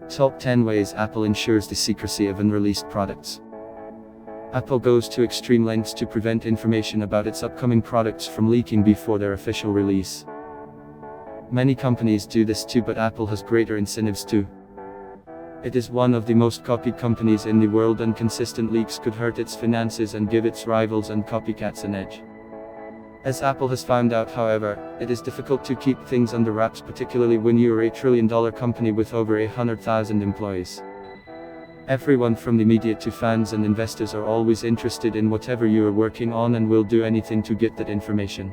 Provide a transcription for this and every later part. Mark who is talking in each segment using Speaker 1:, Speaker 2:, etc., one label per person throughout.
Speaker 1: Top 10 ways Apple ensures the secrecy of unreleased products. Apple goes to extreme lengths to prevent information about its upcoming products from leaking before their official release. Many companies do this too, but Apple has greater incentives too. It is one of the most copied companies in the world, and consistent leaks could hurt its finances and give its rivals and copycats an edge. As Apple has found out, however, it is difficult to keep things under wraps, particularly when you are a trillion-dollar company with over 100,000 employees. Everyone from the media to fans and investors are always interested in whatever you are working on and will do anything to get that information.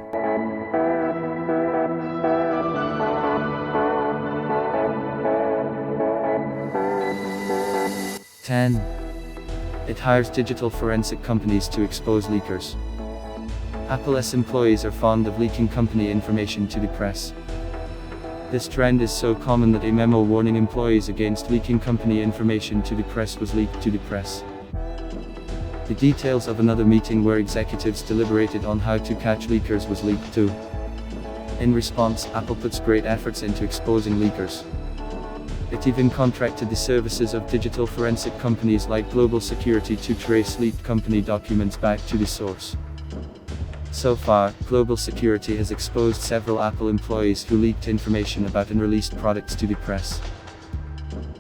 Speaker 1: It hires digital forensic companies to expose leakers. Apple's employees are fond of leaking company information to the press. This trend is so common that a memo warning employees against leaking company information to the press was leaked to the press. The details of another meeting where executives deliberated on how to catch leakers was leaked too. In response, Apple puts great efforts into exposing leakers. It even contracted the services of digital forensic companies like Global Security to trace leaked company documents back to the source. So far, Global Security has exposed several Apple employees who leaked information about unreleased products to the press.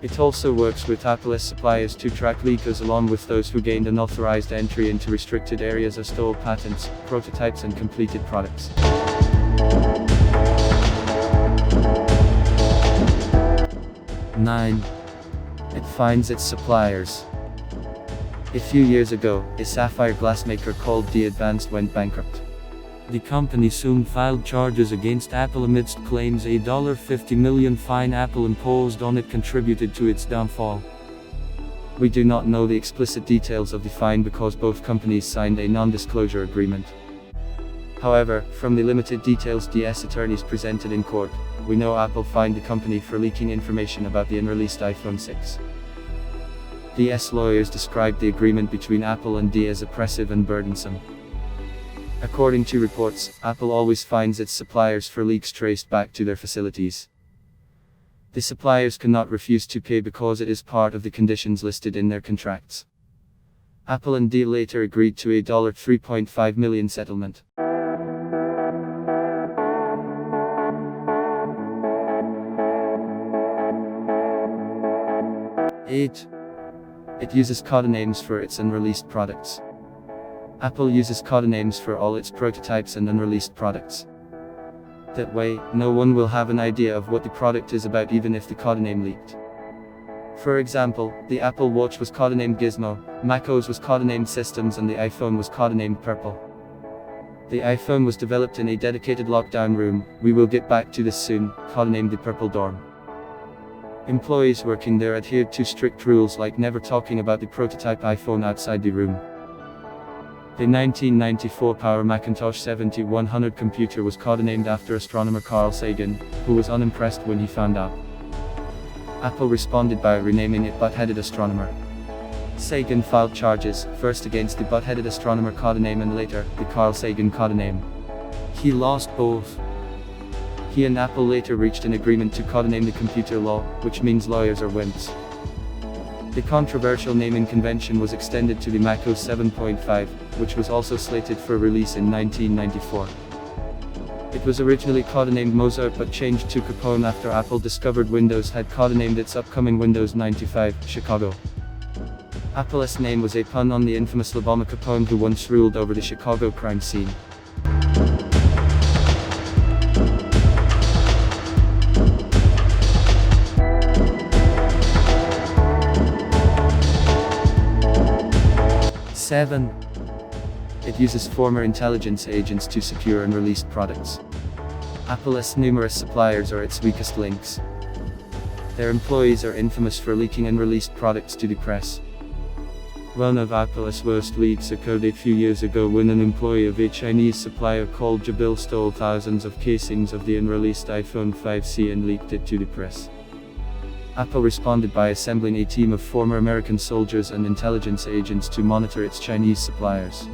Speaker 1: It also works with Apple's suppliers to track leakers, along with those who gained unauthorized entry into restricted areas or stole patents, prototypes and completed products. 9. It finds its suppliers. A few years ago, a sapphire glassmaker called edge.As went bankrupt. The company soon filed charges against Apple amidst claims a $50 million fine Apple imposed on it contributed to its downfall. We do not know the explicit details of the fine because both companies signed a non-disclosure agreement. However, from the limited details edge.As attorneys presented in court, we know Apple fined the company for leaking information about the unreleased iPhone 6. edge.As lawyers described the agreement between Apple and edge.As as oppressive and burdensome. According to reports, Apple always fines its suppliers for leaks traced back to their facilities. The suppliers cannot refuse to pay because it is part of the conditions listed in their contracts. Apple and edge.As later agreed to a $3.5 million settlement. 8. It uses codenames for its unreleased products. Apple uses codenames for all its prototypes and unreleased products. That way, no one will have an idea of what the product is about even if the codename leaked. For example, the Apple Watch was codenamed Gizmo, macOS was codenamed Systems, and the iPhone was codenamed Purple. The iPhone was developed in a dedicated lockdown room, we will get back to this soon, codenamed the Purple Dorm. Employees working there adhered to strict rules like never talking about the prototype iPhone outside the room. The 1994 Power Macintosh 7100 computer was codenamed after astronomer Carl Sagan, who was unimpressed when he found out. Apple responded by renaming it Butt-Headed Astronomer. Sagan filed charges, first against the Butt-Headed Astronomer codename and later, the Carl Sagan codename. He lost both. He and Apple later reached an agreement to codename the computer Law, which means lawyers are wimps. The controversial naming convention was extended to the macOS 7.5, which was also slated for release in 1994. It was originally codenamed Mozart but changed to Capone after Apple discovered Windows had codenamed its upcoming Windows 95, Chicago. Apple's name was a pun on the infamous Lubomir Capone, who once ruled over the Chicago crime scene. 7. It uses former intelligence agents to secure unreleased products. Apple's numerous suppliers are its weakest links. Their employees are infamous for leaking unreleased products to the press. One of Apple's worst leaks occurred a few years ago when an employee of a Chinese supplier called Jabil stole thousands of casings of the unreleased iPhone 5C and leaked it to the press. Apple responded by assembling a team of former American soldiers and intelligence agents to monitor its Chinese suppliers.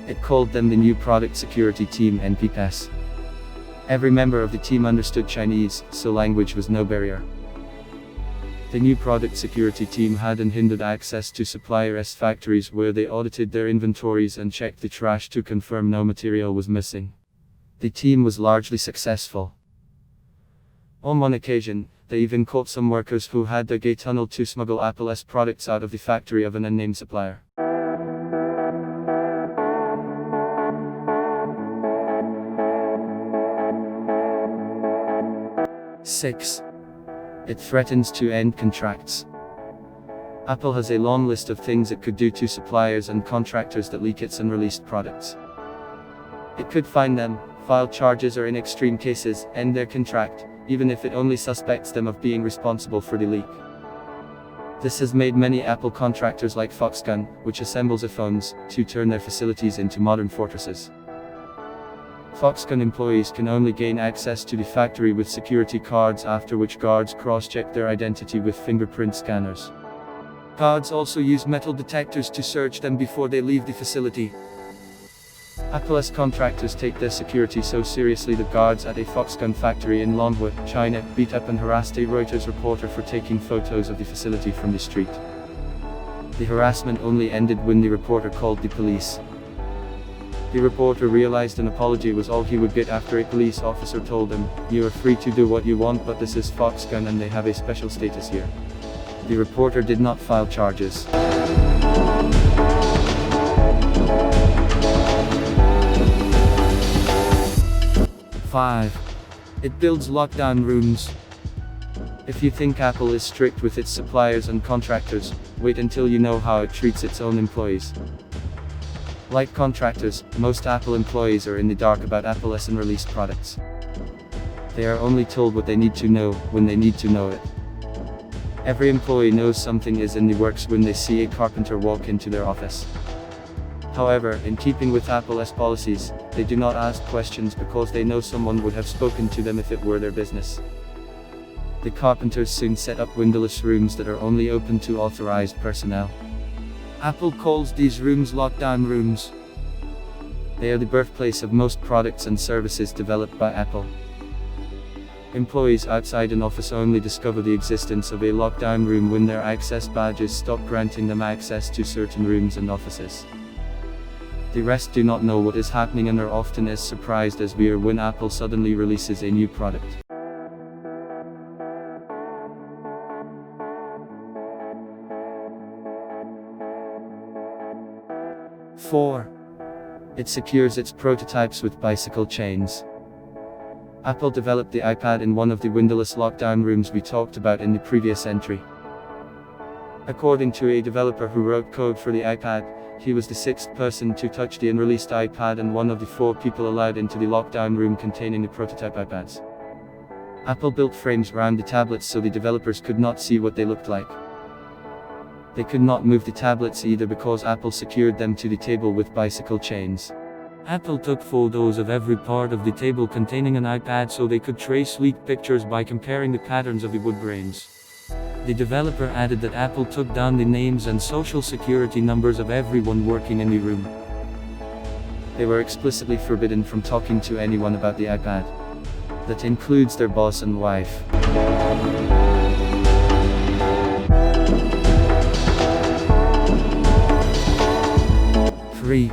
Speaker 1: It called them the New Product Security Team (NPS). Every member of the team understood Chinese, so language was no barrier. The new product security team had unhindered access to suppliers' factories where they audited their inventories and checked the trash to confirm no material was missing. The team was largely successful. On one occasion, they even caught some workers who had the gate tunnel to smuggle Apple's products out of the factory of an unnamed supplier. 6. It threatens to end contracts. Apple has a long list of things it could do to suppliers and contractors that leak its unreleased products. It could fine them, file charges, or in extreme cases, end their contract, even if it only suspects them of being responsible for the leak. This has made many Apple contractors like Foxconn, which assembles iPhones, to turn their facilities into modern fortresses. Foxconn employees can only gain access to the factory with security cards, after which guards cross-check their identity with fingerprint scanners. Guards also use metal detectors to search them before they leave the facility. Apple's contractors take their security so seriously that guards at a Foxconn factory in Longwood, China, beat up and harassed a Reuters reporter for taking photos of the facility from the street. The harassment only ended when the reporter called the police. The reporter realized an apology was all he would get after a police officer told him, "You are free to do what you want, but this is Foxconn and they have a special status here." The reporter did not file charges. 5. It builds lockdown rooms. If you think Apple is strict with its suppliers and contractors, wait until you know how it treats its own employees. Like contractors, most Apple employees are in the dark about Apple's unreleased products. They are only told what they need to know, when they need to know it. Every employee knows something is in the works when they see a carpenter walk into their office. However, in keeping with Apple's policies, they do not ask questions because they know someone would have spoken to them if it were their business. The carpenters soon set up windowless rooms that are only open to authorized personnel. Apple calls these rooms lockdown rooms. They are the birthplace of most products and services developed by Apple. Employees outside an office only discover the existence of a lockdown room when their access badges stop granting them access to certain rooms and offices. The rest do not know what is happening and are often as surprised as we are when Apple suddenly releases a new product. 4. It secures its prototypes with bicycle chains. Apple developed the iPad in one of the windowless lockdown rooms we talked about in the previous entry. According to a developer who wrote code for the iPad, he was the 6th person to touch the unreleased iPad and one of the 4 people allowed into the lockdown room containing the prototype iPads. Apple built frames around the tablets so the developers could not see what they looked like. They could not move the tablets either because Apple secured them to the table with bicycle chains. Apple took photos of every part of the table containing an iPad so they could trace leaked pictures by comparing the patterns of the wood grains. The developer added that Apple took down the names and social security numbers of everyone working in the room. They were explicitly forbidden from talking to anyone about the iPad. That includes their boss and wife. 3.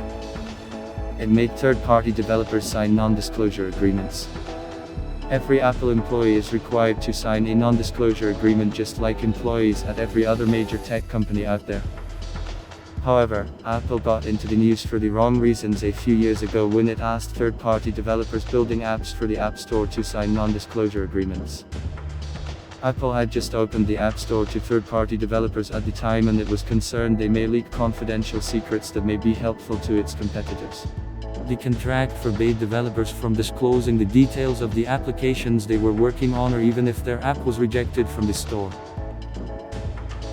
Speaker 1: It made third-party developers sign non-disclosure agreements. Every Apple employee is required to sign a non-disclosure agreement just like employees at every other major tech company out there. However, Apple got into the news for the wrong reasons a few years ago when it asked third-party developers building apps for the App Store to sign non-disclosure agreements. Apple had just opened the App Store to third-party developers at the time and it was concerned they may leak confidential secrets that may be helpful to its competitors. The contract forbade developers from disclosing the details of the applications they were working on or even if their app was rejected from the store.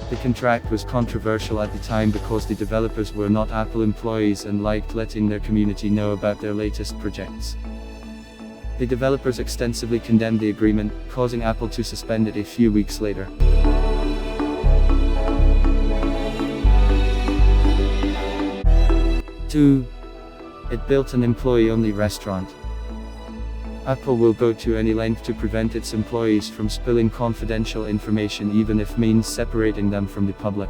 Speaker 1: The contract was controversial at the time because the developers were not Apple employees and liked letting their community know about their latest projects. The developers extensively condemned the agreement, causing Apple to suspend it a few weeks later. 2. It built an employee-only restaurant. Apple will go to any length to prevent its employees from spilling confidential information, even if means separating them from the public.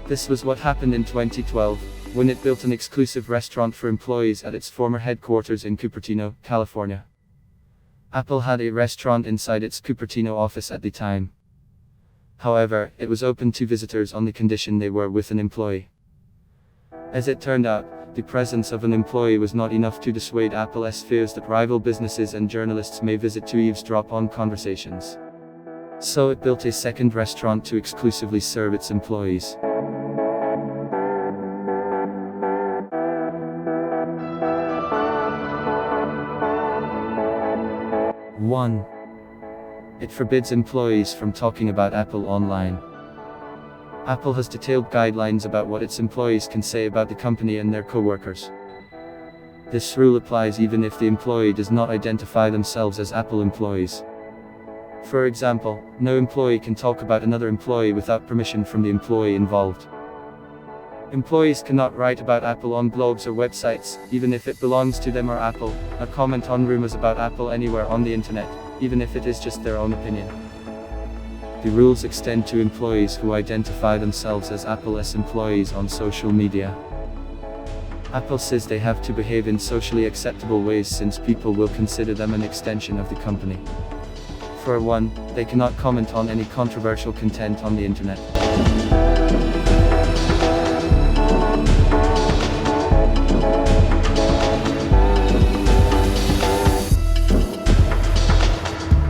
Speaker 1: This was what happened in 2012, when it built an exclusive restaurant for employees at its former headquarters in Cupertino, California. Apple had a restaurant inside its Cupertino office at the time. However, it was open to visitors on the condition they were with an employee. As it turned out, the presence of an employee was not enough to dissuade Apple's fears that rival businesses and journalists may visit to eavesdrop on conversations. So it built a second restaurant to exclusively serve its employees. One. It forbids employees from talking about Apple online. Apple has detailed guidelines about what its employees can say about the company and their co-workers. This rule applies even if the employee does not identify themselves as Apple employees. For example, no employee can talk about another employee without permission from the employee involved. Employees cannot write about Apple on blogs or websites, even if it belongs to them or Apple, or comment on rumors about Apple anywhere on the internet, even if it is just their own opinion. The rules extend to employees who identify themselves as Apple's employees on social media. Apple says they have to behave in socially acceptable ways since people will consider them an extension of the company. For one, they cannot comment on any controversial content on the internet.